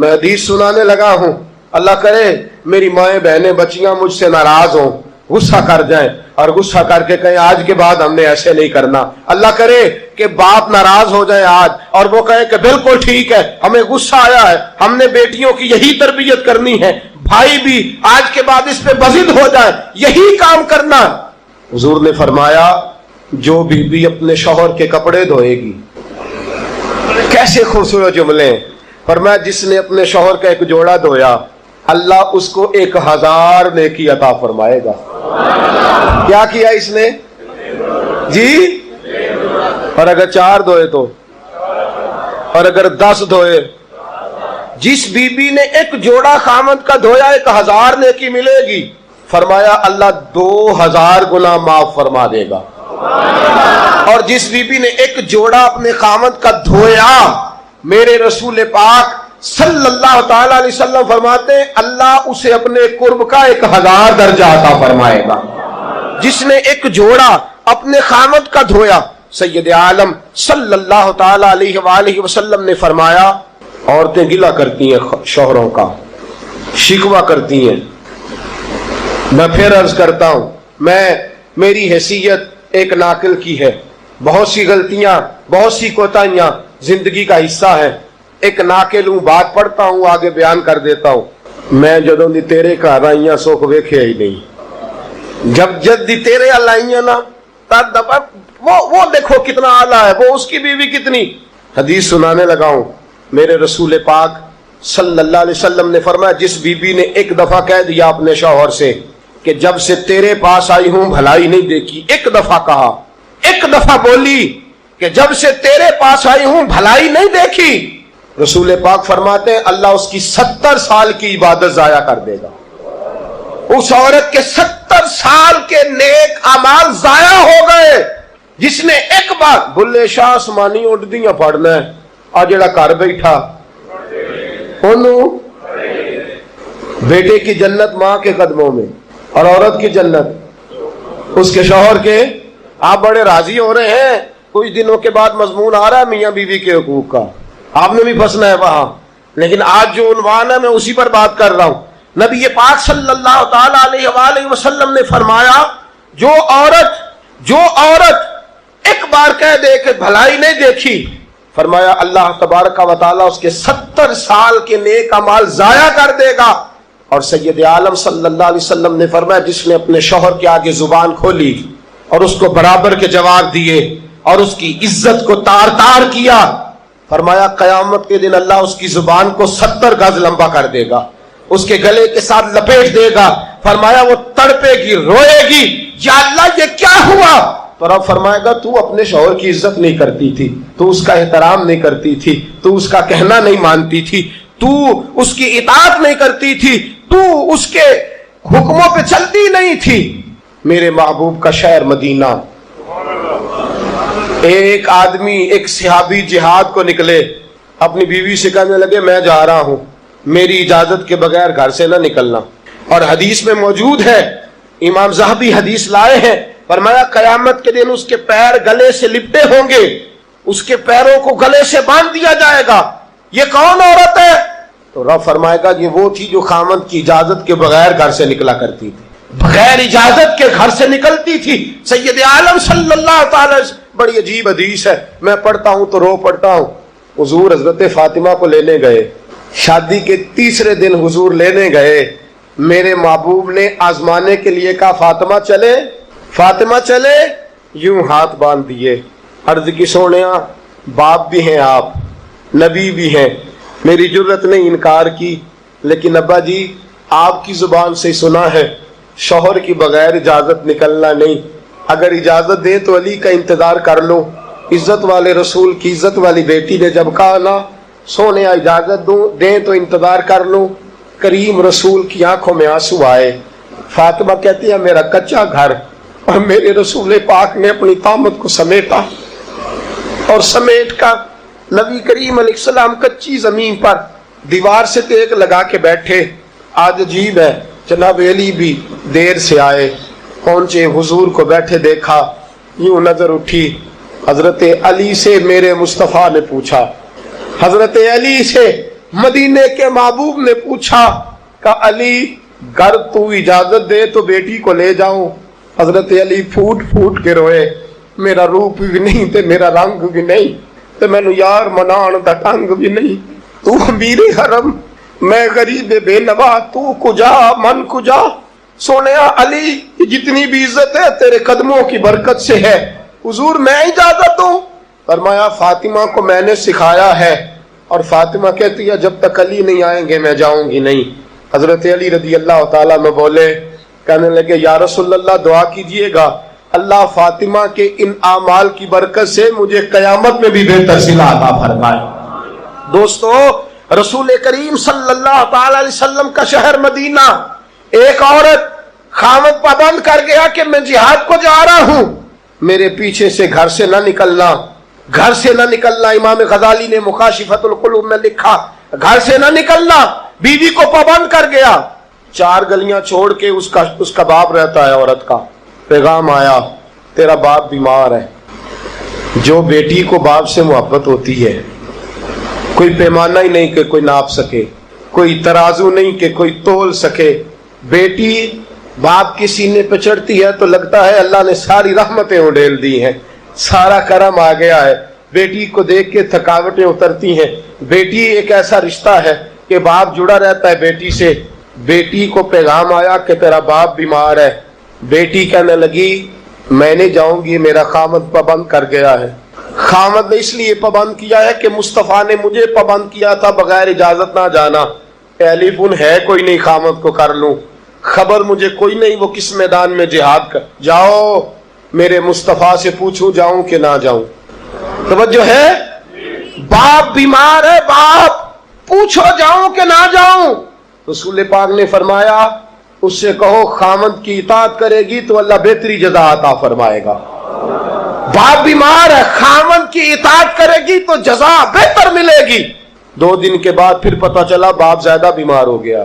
میں حدیث سنانے لگا ہوں، اللہ کرے میری مائیں بہنیں بچیاں مجھ سے ناراض ہوں، غصہ کر جائیں اور غصہ کر کے کہیں آج کے بعد ہم نے ایسے نہیں کرنا۔ اللہ کرے کہ باپ ناراض ہو جائے آج اور وہ کہے کہ بالکل ٹھیک ہے، ہمیں غصہ آیا ہے، ہم نے بیٹیوں کی یہی تربیت کرنی ہے، بھائی بھی آج کے بعد اس پہ بضد ہو جائے، یہی کام کرنا۔ حضور نے فرمایا جو بیوی اپنے شوہر کے کپڑے دھوئے گی، کیسے خوبصورت جملے ہیں، فرمایا جس نے اپنے شوہر کا ایک جوڑا دھویا اللہ اس کو 1000 نیکی عطا فرمائے گا۔ کیا کیا اس نے جی؟ اور اگر 4 دھوئے تو، اور اگر 10 دھوئے، جس بی بی نے ایک جوڑا خامد کا دھویا 1000 نیکی ملے گی، فرمایا اللہ 2000 گنا معاف فرما دے گا۔ اور جس بی بی نے ایک جوڑا اپنے خامد کا دھویا، میرے رسول پاک صلی اللہ تعالی علیہ وسلم فرماتے ہیں اللہ اسے اپنے قرب کا 1000 درجہ عطا فرمائے گا۔ جس نے ایک جوڑا اپنے خامد کا دھویا، سید عالم صلی اللہ تعالی علیہ وآلہ وسلم نے فرمایا عورتیں گلہ کرتی ہیں شوہروں کا، شکوہ کرتی ہیں۔ میں پھر عرض کرتا ہوں، میری حیثیت ایک ناقل کی ہے، بہت سی غلطیاں، بہت سی کوتاہیاں زندگی کا حصہ ہے، ایک ناقل ہوں، بات پڑھتا ہوں آگے بیان کر دیتا ہوں۔ میں جدوں دی تیرے گھر آئیاں سوکھ ویکھیا ہی نہیں، جب جد دی تیرے ال آئیاں نا تب وہ دیکھو کتنا اعلیٰ ہے، وہ اس کی بیوی کتنی۔ حدیث سنانے لگا ہوں، میرے رسول پاک صلی اللہ علیہ وسلم نے فرمایا جس بی بی نے ایک دفعہ کہہ دیا اپنے شوہر سے کہ جب سے تیرے پاس آئی ہوں بھلائی نہیں دیکھی، ایک دفعہ کہا، ایک دفعہ بولی کہ جب سے تیرے پاس آئی ہوں بھلائی نہیں دیکھی، رسول پاک فرماتے ہیں اللہ اس کی 70 سال کی عبادت ضائع کر دے گا۔ اس عورت کے 70 سال کے نیک اعمال ضائع ہو گئے جس نے ایک بار بلے شاہ آسمانی اڈدیاں پڑھنا ہے، آ جڑا گھر بیٹھا انہوں بیٹے کی جنت ماں کے قدموں میں اور عورت کی جنت اس کے شوہر کے۔ آپ بڑے راضی ہو رہے ہیں، کچھ دنوں کے بعد مضمون آ رہا ہے میاں بیوی کے حقوق کا، آپ نے بھی پھنسنا ہے وہاں، لیکن آج جو عنوان ہے میں اسی پر بات کر رہا ہوں۔ نبی پاک صلی اللہ تعالی علیہ وآلہ وسلم نے فرمایا جو عورت ایک بار کہہ دے کہ بھلائی نہیں دیکھی، فرمایا اللہ تبارک و تعالیٰ اس کے 70 سال کے نیک اعمال ضائع کر دے گا۔ اور سید عالم صلی اللہ علیہ وسلم نے فرمایا جس نے اپنے شوہر کے آگے زبان کھولی اور اس کو برابر کے جواب دیے اور اس کی عزت کو تار تار کیا، فرمایا قیامت کے دن اللہ اس کی زبان کو 70 گز لمبا کر دے گا، اس کے گلے کے ساتھ لپیٹ دے گا، فرمایا وہ تڑپے گی، روئے گی، یا اللہ یہ کیا ہوا؟ تو رب فرمائے گا تو اپنے شوہر کی عزت نہیں کرتی تھی، تو اس کا احترام نہیں کرتی تھی، تو اس کا کہنا نہیں مانتی تھی، تو اس کی اطاعت نہیں کرتی تھی، تو اس کے حکموں پہ چلتی نہیں تھی۔ میرے محبوب کا شہر مدینہ، ایک آدمی، ایک صحابی جہاد کو نکلے، اپنی بیوی سے کہنے لگے میں جا رہا ہوں، میری اجازت کے بغیر گھر سے نہ نکلنا۔ اور حدیث میں موجود ہے، امام ذہبی حدیث لائے ہیں، فرمایا قیامت کے دن اس کے پیر گلے سے لپٹے ہوں گے، اس کے پیروں کو گلے سے باندھ دیا جائے گا، یہ کون عورت ہے؟ تو رب فرمائے گا یہ وہ تھی جو خامند کی اجازت کے بغیر گھر سے نکلا کرتی تھی، بغیر اجازت کے گھر سے نکلتی تھی۔ سید عالم صلی اللہ تعالی، بڑی عجیب حدیث ہے، میں پڑھتا ہوں تو رو پڑھتا ہوں۔ حضور حضرت فاطمہ کو لینے گئے، شادی کے 3 دن حضور لینے گئے، میرے محبوب نے آزمانے کے لیے کہا فاطمہ چلے، فاطمہ چلے، یوں ہاتھ باندھ دیے، عرض کی سونیا باپ بھی ہیں آپ، نبی بھی ہیں، میری جرت نے انکار کی، لیکن ابا جی آپ کی زبان سے سنا ہے شوہر کی بغیر اجازت نکلنا نہیں، اگر اجازت دیں تو علی کا انتظار کر لو۔ عزت والے رسول کی عزت والی بیٹی نے جب کہا نا سونے اجازت دیں تو انتظار کر لو، کریم رسول کی آنکھوں میں آنسو آئے۔ فاطمہ کہتی ہے میرا کچا گھر اور میرے رسول پاک نے اپنی طامت کو سمیٹا اور سمیٹ کر نبی کریم علیہ السلام کچی زمین پر دیوار سے تیغ لگا کے بیٹھے۔ آج عجیب ہے، جناب علی بھی دیر سے آئے، پہنچے، حضور کو بیٹھے دیکھا، یوں نظر اٹھی، حضرت علی سے میرے مصطفیٰ نے پوچھا، حضرت علی سے मदीने के महबूब ने पूछा कि अली घर तू इजाजत दे तो बेटी को ले जाऊं। हजरत अली फूट फूट के रोए, मेरा रूप भी नहीं ते मेरा रंग भी नहीं ते मैनू यार मनाण दा ढंग भी नहीं। तू अमीरे हरम, मैं गरीब बेनवा, तू कुजा मन कुजा। सोने अली जितनी भी इज्जत है तेरे कदमों की बरकत से है, हुजूर मैं इजाजत दूं। फरमाया फातिमा को मैंने सिखाया है। और फातिमा कहती है जब तक अली नहीं आएंगे मैं जाऊंगी नहीं। हजरत अली रदी अल्लाह ताला में बोले, कहने लगे या रसूलल्लाह दुआ कीजिएगा अल्लाह फातिमा के इन आमाल की बरकत से मुझे कयामत में भी बेहतर सिला अता फरमाए। दोस्तों, रसूल करीम सल्लल्लाहु अलैहि वसल्लम का शहर मदीना, एक औरत खामद पाबंद कर गया कि मैं जिहाद को जा रहा हूं, मेरे पीछे से घर से ना निकलना, घर से ना निकलना। इमाम गजाली ने मुकाशिफतुल कुलूब में लिखा, घर से ना निकलना। बीवी को पाबंद कर गया। 4 गलियां छोड़ के उसका बाप रहता है औरत का। पैगाम आया तेरा बाप बीमार है। जो बेटी को बाप से मोहब्बत होती है, कोई पैमाना ही नहीं कि कोई नाप सके, कोई तराजू नहीं कि कोई तोल सके। बेटी बाप के सीने पे चढ़ती है तो लगता है अल्लाह ने सारी रहमतें उड़ेल दी हैं, सारा करम आ गया है। बेटी को देख के थकावटें उतरती हैं। बेटी एक ऐसा रिश्ता है कि बाप जुड़ा रहता है बेटी से। बेटी को पैगाम आया कि तेरा बाप बीमार है। बेटी कहने लगी मैं नहीं जाऊंगी, मेरा खामद पाबंद कर गया है। खामद ने इसलिए पाबंद किया है कि मुस्तफा ने मुझे पाबंद किया था बगैर इजाजत ना जाना। टेलीफोन है कोई नहीं खामद को कर लूं, खबर मुझे कोई नहीं वो किस मैदान में जिहाद कर। जाओ मेरे मुस्तफा से पूछूं जाऊं कि ना जाऊं। तवज्जो है, बाप बीमार है, बाप पूछो जाऊं कि ना जाऊं। रसूल पाक ने फरमाया उससे कहो खामद की इताअत करेगी तो अल्लाह बेहतरी जज़ा अता फरमाएगा। बाप बीमार है, खामद की इताअत करेगी तो जज़ा बेहतर मिलेगी। 2 दिन के बाद फिर पता चला बाप ज्यादा बीमार हो गया।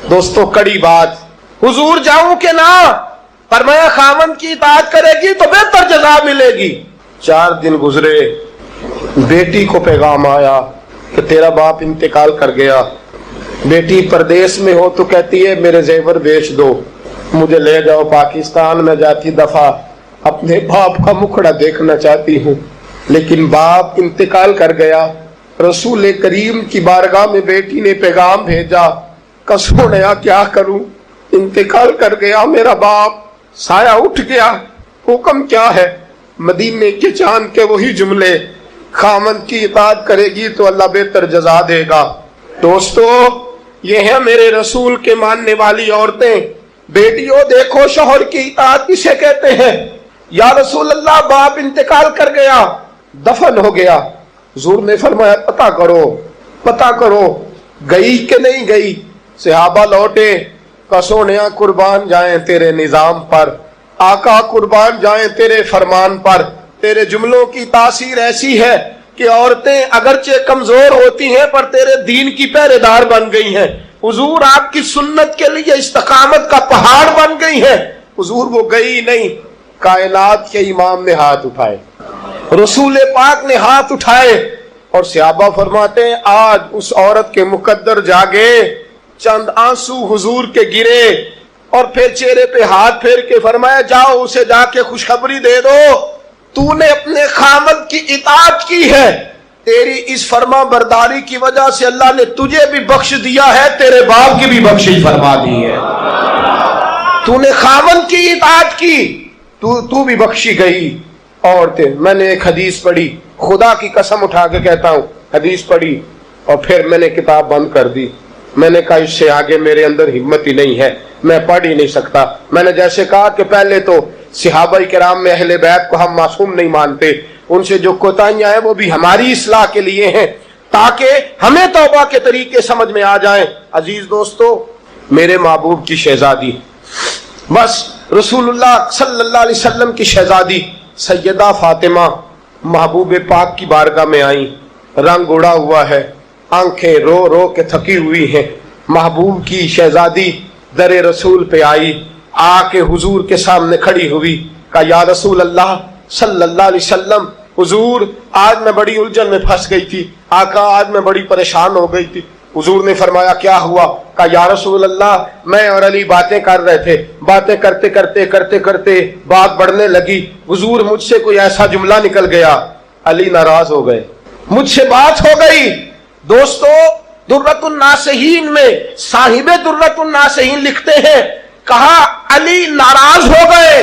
दोस्तों कड़ी बात, हुजूर जाऊं कि ना? फरमाया खामद की इताअत करेगी तो बेहतर जज़ा मिलेगी। 4 दिन गुजरे, बेटी को पैगाम आया कि तेरा बाप इंतकाल कर गया। बेटी परदेश में हो तो कहती है मेरे जेवर बेच दो, मुझे ले जाओ पाकिस्तान में, जाती दफा अपने बाप का मुखड़ा देखना चाहती हूँ। लेकिन बाप इंतकाल कर गया। रसूल करीम की बारगाह में बेटी ने पैगाम भेजा, कसोड़या क्या करूं, इंतकाल कर गया मेरा बाप, साया उठ गया, हुक्म क्या है? मदीने के चांद के वही जुमले, खामद की इताअत करेगी तो अल्लाह बेहतर जज़ा देगा। दोस्तों ये है मेरे रसूल के मानने वाली औरतें। बेटियों देखो शौहर की इताअत किसे कहते हैं। या रसूल अल्लाह बाप इंतकाल कर गया, दफन हो गया। हुजूर ने फरमाया पता करो गई कि नहीं गई। सहाबा लौटे, कसोनिया कुर्बान जाएं तेरे निजाम पर, आका कुर्बान जाएं तेरे फरमान पर। तेरे जुमलों की तासीर ऐसी है कि औरतें अगरचे कमजोर होती हैं पर तेरे दीन की पहरेदार बन गई हैं। हुजूर आपकी सुन्नत के लिए इस्तकामत का पहाड़ बन गई है। हुजूर वो गई नहीं। कायनात के इमाम ने हाथ उठाए, रसूल पाक ने हाथ उठाए और सहाबा फरमाते हैं आज उस औरत के मुकद्दर जागे, चंद आंसू हुजूर के गिरे और फिर चेहरे पे हाथ फेर के फरमाया जाओ उसे जाके खुशखबरी दे दो, तूने अपने खामद की इताअत की है, तेरी इस फरमा बरदारी की वजह से अल्लाह ने तुझे भी बख्श दिया है, तेरे बाप की भी बख्शिश फरमा दी है। तूने खामद की इताअत की, तू भी बख्शी गई। और मैंने एक हदीस पढ़ी, खुदा की कसम उठा के कहता हूं, हदीस पढ़ी और फिर मैंने किताब बंद कर दी। मैंने कहा इससे आगे मेरे अंदर हिम्मत ही नहीं है, मैं पढ़ ही नहीं सकता। मैंने जैसे कहा कि पहले तो सहाबाए किराम में अहले बैत को हम मासूम नहीं मानते, उनसे जो कोताहियां हैं वो भी हमारी इस्लाह के लिए हैं ताकि हमें तौबा के तरीके समझ में आ जाएं। अजीज दोस्तों, मेरे महबूब की शहजादी, बस रसूलुल्लाह सल्लल्लाहु अलैहि वसल्लम की शहजादी सैयदा फातिमा महबूब पाक की बारगाह में आई। रंग उड़ा हुआ है, आंखें रो रो के थकी हुई हैं। महबूब की शहजादी दरे रसूल पे आई, आके हुजूर के सामने खड़ी हुई, कहा या रसूल अल्लाह सल्लल्लाहु अलैहि वसल्लम, हुजूर आज मैं बड़ी उलझन में फंस गई थी, आका आज मैं बड़ी परेशान हो गई थी, हुजूर ने फरमाया क्या हुआ? कहा या रसूल अल्लाह, मैं और अली बातें कर रहे थे, बातें करते करते बात बढ़ने लगी। हुजूर मुझसे कोई ऐसा जुमला निकल गया, अली नाराज हो गए, मुझसे बात हो गई। दोस्तों, दुर्रतुन नासिहीन में साहिबे दुर्रतुन नासिहीन लिखते हैं, कहा अली नाराज हो गए।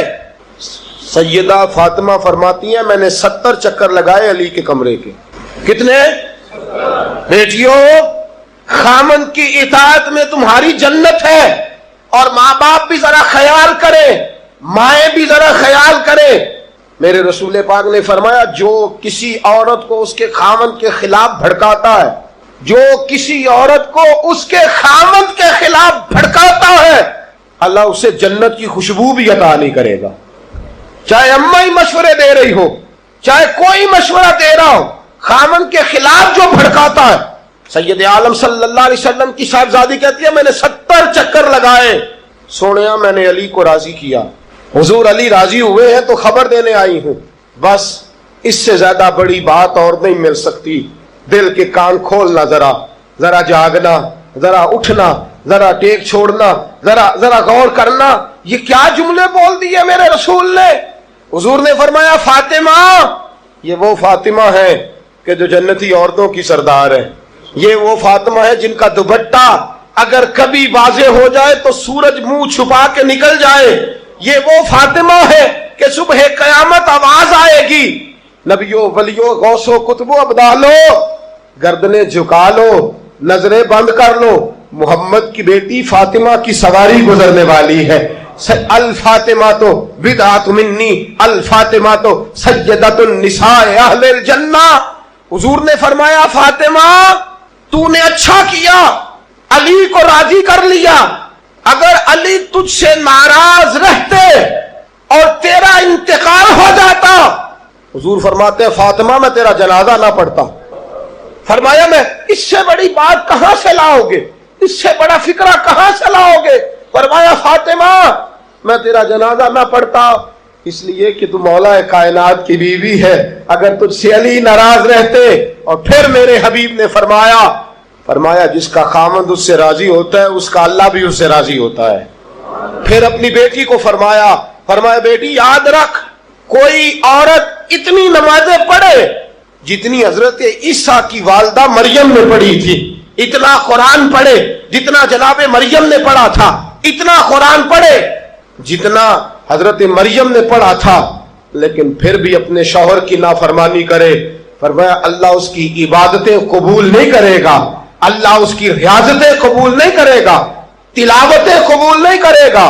सैयदा फातिमा फरमाती हैं मैंने 70 चक्कर लगाए अली के कमरे के। कितने? बेटियों, खामन की इताअत में तुम्हारी जन्नत है। और माँ बाप भी जरा ख्याल करें, माएँ भी जरा ख्याल करें। मेरे रसूल पाक ने फरमाया जो किसी औरत को उसके खामन के खिलाफ भड़काता है, जो किसी औरत को उसके खामन के खिलाफ भड़काता है, अल्लाह उसे जन्नत की खुशबू भी अता नहीं करेगा। चाहे अम्मा ही मशवरे दे रही हो, चाहे कोई मशवरा दे रहा हो, खामन के खिलाफ जो भड़काता है। सैयद आलम सल्लल्लाहु अलैहि वसल्लम की साहबजादी कहती है मैंने 70 चक्कर लगाए, सोनिया मैंने अली को राजी किया। हुजूर अली राजी हुए हैं तो खबर देने आई हूं, बस इससे ज्यादा बड़ी बात और नहीं मिल सकती। दिल के कान खोलना, जरा जागना, जरा उठना, जरा टेक छोड़ना, जरा गौर करना। ये क्या जुमले बोल दिए मेरे रसूल ने? हुजूर ने फरमाया फातिमा, ये वो फातिमा है कि जो जन्नती औरतों की सरदार है। ये वो फातिमा है जिनका दुपट्टा अगर कभी वाज़े हो जाए तो सूरज मुंह छुपा के निकल जाए। ये वो फातिमा है कि सुबह कयामत आवाज आएगी, नबियों वलियों गौसो कुतुबो अब्दालो, गर्दने झुका लो, नजरें बंद कर लो, मोहम्मद की बेटी फातिमा की सवारी गुजरने वाली है। अल फातिमा तो बिदअत मिन्नी, अल फातिमा तो सय्यदतुन निसाए अहलिल जन्ना। हुजूर ने फरमाया फातिमा तूने अच्छा किया, अली को राजी कर लिया। अगर अली तुझसे नाराज रहते और तेरा इंतकाल हो जाता, हुजूर फरमाते हैं फातिमा मैं तेरा जनाजा ना पढ़ता। फरमाया मैं इससे बड़ी बात कहां से लाओगे, इससे बड़ा फिक्रा कहां से लाओगे? फरमाया फातिमा मैं तेरा जनाजा ना पढ़ता इसलिए कि तू मौला कायनात की बीवी है। अगर तुझसे अली नाराज रहते। और फिर मेरे हबीब ने फरमाया जिसका खामंद उससे राजी होता है उसका अल्लाह भी उससे राजी होता है। फिर अपनी बेटी को फरमाया बेटी याद रख, कोई औरत इतनी नमाजें पढ़े जितनी हजरत ईसा की वालदा मरियम ने पढ़ी थी, इतना कुरान पढ़े जितना जनाबे मरियम ने पढ़ा था, इतना कुरान पढ़े जितना हजरत मरियम ने पढ़ा था, लेकिन फिर भी अपने शौहर की नाफरमानी करे। फरमाया अल्लाह उसकी इबादतें कबूल नहीं करेगा, अल्लाह उसकी रियाजतें कबूल नहीं करेगा, तिलावतें कबूल नहीं करेगा।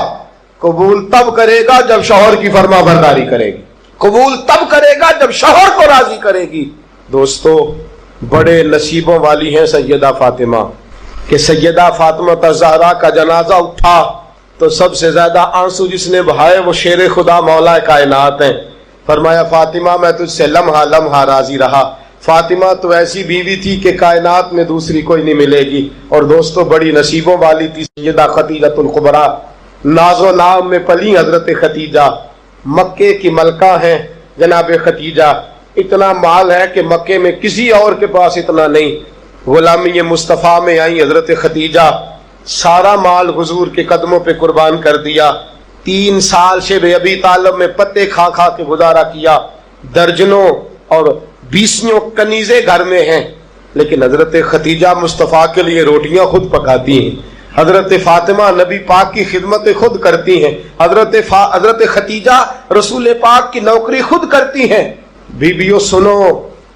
कबूल तब करेगा जब शौहर की फरमा बरदारी करेगी, कबूल तब करेगा जब शौहर को राजी करेगी। दोस्तों, बड़े नसीबों वाली हैं सैयदा फातिमा कि सैयदा फातिमा ज़हरा का जनाजा उठा तो सबसे ज्यादा आंसू जिसने बहाए वो शेर खुदा मौला कायनात है। फरमाया फातिमा मैं तुझसे लम्हा लम्हा राजी रहा। फातिमा तो ऐसी बीवी थी कि कायनात में दूसरी कोई नहीं मिलेगी। और दोस्तों, बड़ी नसीबों वाली थी सैयदा खतीजतुल कुबरा, नाजो नाम में पली हजरत खतीजा, मक्के की मलका है जनाब खतीजा। इतना माल है कि मक्के में किसी और के पास इतना नहीं। गुलामी मुस्तफ़ा में आई हजरत खतीजा, सारा माल हुजूर के कदमों पे कुर्बान कर दिया। 3 साल शेब अबी तालिब में पत्ते खा खा के गुजारा किया। दर्जनों और 20 कनीजे घर में हैं, लेकिन हजरत खतीजा मुस्तफ़ा के लिए रोटियां खुद पकाती हैं। हजरत फातिमा नबी पाक की खिदमत खुद करती हैं। हजरत खतीजा रसूल पाक की नौकरी खुद करती हैं। बीबियों सुनो,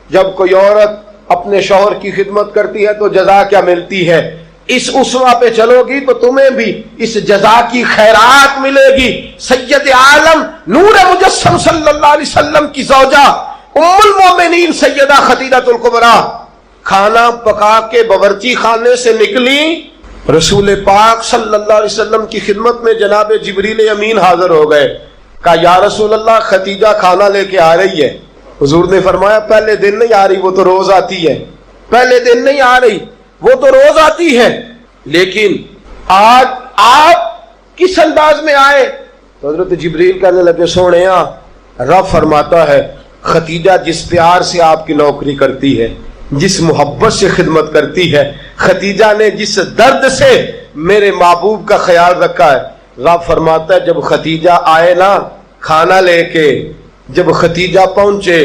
जब कोई औरत अपने शौहर की खिदमत करती है तो जजा क्या मिलती है। इस उसवा पे चलोगी तो तुम्हें भी इस जजा की खैरात मिलेगी। सैयद आलम नूर मुजस्सम सल्लल्लाहु अलैहि वसल्लम की ज़ौजा उम्मुल मोमिनीन सैयदा खतीजतुल कुबरा खाना पका के बावर्ची खाने से निकली, रसूल पाक सल्लल्लाहु अलैहि वसल्लम की खिदमत में जनाब जिब्रील अमीन हाजिर हो गए। कहा या रसूल अल्लाह खतीजा खाना लेके आ रही है। हुजूर ने फरमाया पहले दिन नहीं आ रही, वो तो रोज आती है। पहले दिन नहीं आ रही, वो तो रोज आती है, लेकिन आज आप किस अंदाज में आए? तो हजरत जिब्रील कहने लगे सोनिया, रब फरमाता है खतीजा जिस प्यार से आपकी नौकरी करती है, जिस मोहब्बत से खिदमत करती है, खतीजा ने जिस दर्द से मेरे महबूब का ख्याल रखा है। रब फरमाता है जब खतीजा आए ना खाना लेके, जब खतीजा पहुंचे,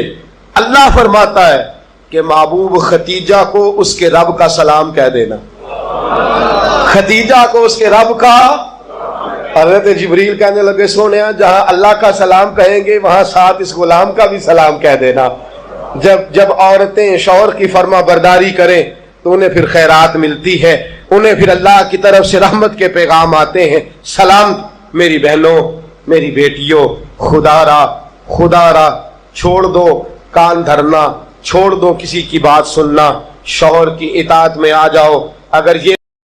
अल्लाह फरमाता है कि महबूब खतीजा को उसके रब का सलाम कह देना, खतीजा को उसके रब का। हज़रत जिब्रील कहने लगे सोने जहां अल्लाह का सलाम कहेंगे वहां साथ इस गुलाम का भी सलाम कह देना। जब औरतें शौहर की फर्मा बरदारी करें तो उन्हें फिर खैरात मिलती है, उन्हें फिर अल्लाह की तरफ से रहमत के पैगाम आते हैं। सलाम मेरी बहनों, मेरी बेटियों, खुदारा छोड़ दो कान धरना, छोड़ दो किसी की बात सुनना, शौहर की इताअत में आ जाओ। अगर ये